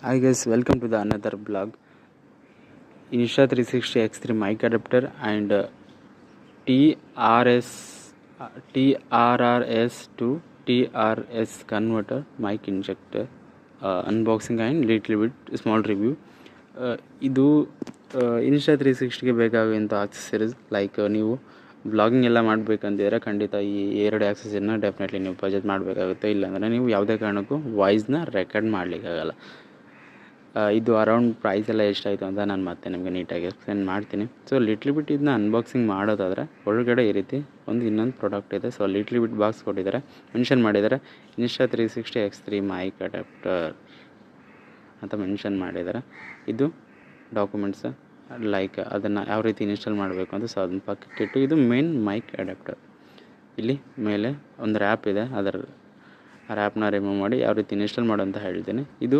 Hi guys, welcome to the another blog. Insta 360 X3 mic adapter and TRS TRRS to TRS converter mic injector unboxing and little bit small review. ಇದು insta 360ಗೆ ಬೇಕಾಗುವಂಥ accessories like ನೀವು blogging ಎಲ್ಲ ಮಾಡಬೇಕಂತಿದ್ರೆ ಖಂಡಿತ ಈ ಎರಡು ಆಕ್ಸೆಸರಿನ definitely ನೀವು purchase ಮಾಡಬೇಕಾಗುತ್ತೆ. ಇಲ್ಲಾಂದರೆ ನೀವು ಯಾವುದೇ ಕಾರಣಕ್ಕೂ ವಾಯ್ಸ್ನ ರೆಕಾರ್ಡ್ ಮಾಡಲಿಕ್ಕಾಗಲ್ಲ. ಇದು ಅರೌಂಡ್ ಪ್ರೈಸ್ ಎಲ್ಲ ಎಷ್ಟಾಯಿತು ಅಂತ ನಾನು ಮತ್ತೆ ನಿಮಗೆ ನೀಟಾಗಿ ಎಕ್ಸ್ಪ್ಲೇನ್ ಮಾಡ್ತೀನಿ. ಸೊ ಲಿಟ್ಲ್ ಬಿಟ್ ಇದನ್ನ ಅನ್ಬಾಕ್ಸಿಂಗ್ ಮಾಡೋದಾದರೆ ಒಳಗಡೆ ಈ ರೀತಿ ಇನ್ನೊಂದು ಪ್ರಾಡಕ್ಟ್ ಇದೆ. ಸೊ ಲಿಟ್ಲ್ ಬಿಟ್ ಬಾಕ್ಸ್ ಕೊಟ್ಟಿದ್ದಾರೆ, ಮೆನ್ಷನ್ ಮಾಡಿದ್ದಾರೆ ಇನ್ಸ್ಟಾ 360 X3 ಮೈಕ್ ಅಡಾಪ್ಟರ್ ಅಂತ ಮೆನ್ಷನ್ ಮಾಡಿದ್ದಾರೆ. ಇದು ಡಾಕ್ಯುಮೆಂಟ್ಸ್ ಲೈಕ್ ಅದನ್ನು ಯಾವ ರೀತಿ ಇನ್ಸ್ಟಾಲ್ ಮಾಡಬೇಕು ಅಂತ. ಸೊ ಅದನ್ನ ಪಕ್ಕಕ್ಕೆ ಇಟ್ಟು ಇದು ಮೇನ್ ಮೈಕ್ ಅಡಾಪ್ಟರ್. ಇಲ್ಲಿ ಮೇಲೆ ಒಂದು ರ್ಯಾಪ್ ಇದೆ, ಅದರ ರ್ಯಾಪ್ನ ರಿಮೂವ್ ಮಾಡಿ ಯಾವ ರೀತಿ ಇನ್ಸ್ಟಾಲ್ ಮಾಡೋ ಅಂತ ಹೇಳ್ತೀನಿ. ಇದು